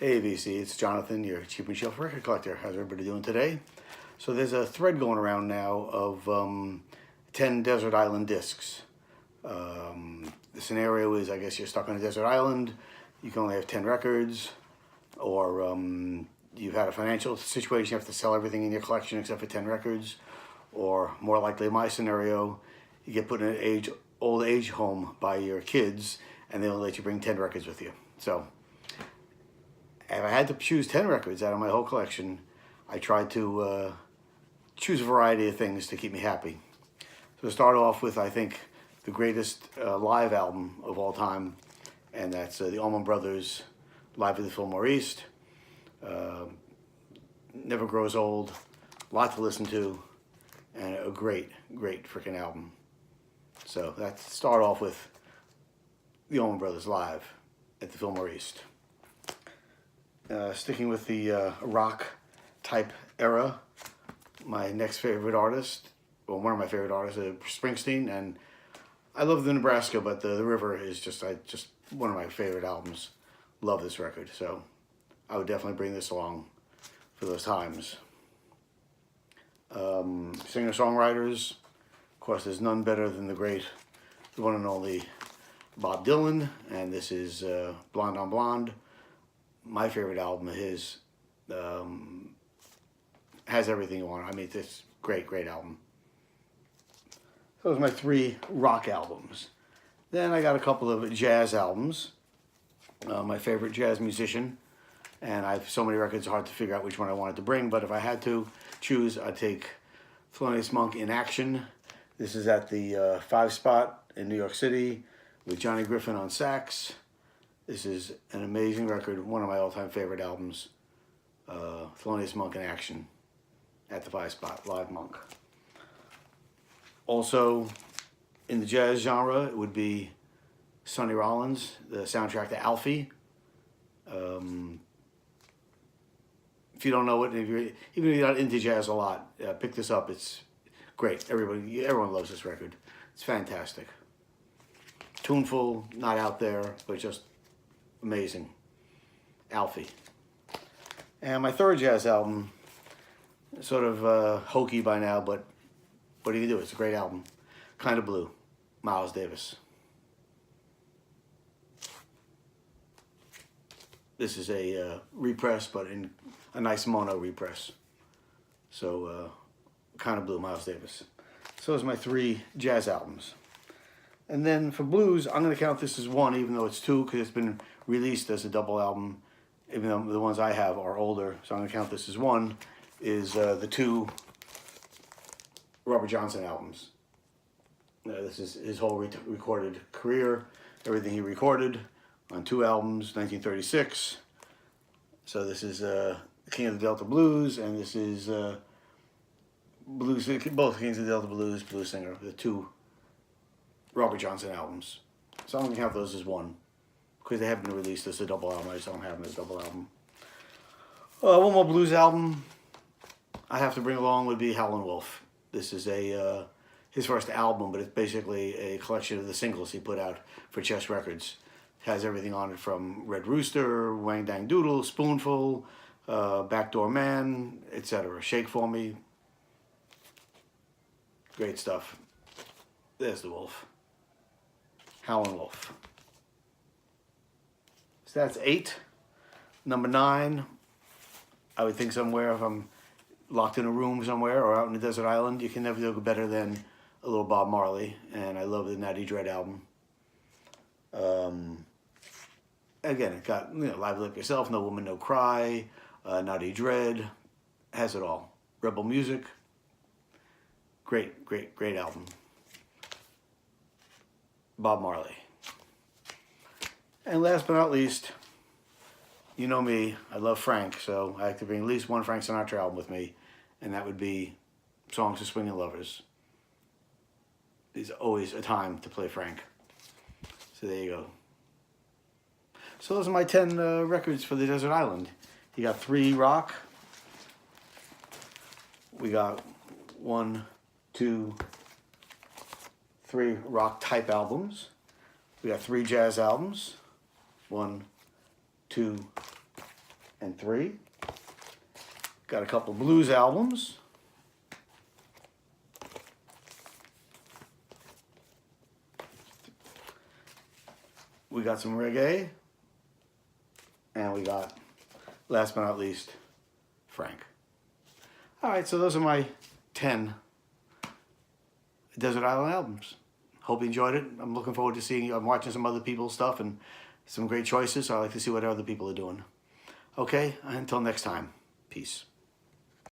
Hey VC, it's Jonathan, your cheap and shelf record collector. How's everybody doing today? So there's a thread going around now of 10 desert island discs. The scenario is, I guess you're stuck on a desert island, you can only have 10 records, or you've had a financial situation, you have to sell everything in your collection except for 10 records, or more likely my scenario, you get put in an old age home by your kids and they only let you bring 10 records with you. So if I had to choose 10 records out of my whole collection, I tried to choose a variety of things to keep me happy. So to start off with, I think, the greatest live album of all time, and that's the Allman Brothers Live at the Fillmore East. Never grows old, a lot to listen to, and a great, great freaking album. So let's start off with the Allman Brothers Live at the Fillmore East. Sticking with the rock type era, my next favorite artist, well, one of my favorite artists, Springsteen, and I love the Nebraska, but the River is just one of my favorite albums. Love this record, so I would definitely bring this along for those times. Singer-songwriters, of course, there's none better than the one and only Bob Dylan, and this is Blonde on Blonde. My favorite album of his, has everything you want. I mean, it's great, great album. Those are my 3 rock albums. Then I got a couple of jazz albums. My favorite jazz musician, and I have so many records, hard to figure out which one I wanted to bring, but if I had to choose, I'd take Thelonious Monk in Action. This is at the 5 spot in New York City with Johnny Griffin on sax. This is an amazing record, one of my all-time favorite albums. Thelonious Monk in Action at the 5 spot, live Monk. Also, in the jazz genre, it would be Sonny Rollins, the soundtrack to Alfie. If you don't know it, even if you're not into jazz a lot, pick this up. It's great. Everyone loves this record. It's fantastic. Tuneful, not out there, but just amazing. Alfie. And my 3rd jazz album, sort of hokey by now, but what do you do? It's a great album. Kind of Blue, Miles Davis. This is a repress, but in a nice mono repress. So, Kind of Blue, Miles Davis. So those are my 3 jazz albums. And then for blues, I'm going to count this as 1, even though it's 2, because it's been released as a double album, even though the ones I have are older. So I'm going to count this as 1, is the 2 Robert Johnson albums. This is his whole recorded career, everything he recorded on 2 albums, 1936. So this is King of the Delta Blues, and this is both Kings of the Delta Blues, Blues Singer, the 2 Robert Johnson albums. So I'm going to count those as 1, because they have been released as a double album. I just don't have them as a double album. One more blues album I have to bring along would be Howlin' Wolf. This is his first album, but it's basically a collection of the singles he put out for Chess Records. It has everything on it from Red Rooster, Wang Dang Doodle, Spoonful, Backdoor Man, etc. Shake For Me. Great stuff. There's the Wolf. Howlin' Wolf. So that's 8. Number 9, I would think somewhere, if I'm locked in a room somewhere or out in a desert island, you can never do better than a little Bob Marley, and I love the Natty Dread album. Again, it got, Live Like Yourself, No Woman, No Cry, Natty Dread, has it all. Rebel Music, great, great, great album. Bob Marley. And last but not least, you know me, I love Frank, so I have to bring at least 1 Frank Sinatra album with me, and that would be Songs of Swingin' Lovers. There's always a time to play Frank. So there you go. So those are my 10 records for the desert island. You got 3 rock. We got 1, 2, 3 rock type albums. We got 3 jazz albums. 1, 2, and 3. Got a couple blues albums. We got some reggae. And we got, last but not least, Frank. All right, so those are my 10 Desert Island albums. Hope you enjoyed it. I'm looking forward to seeing you. I'm watching some other people's stuff and some great choices. So I like to see what other people are doing. Okay, until next time. Peace.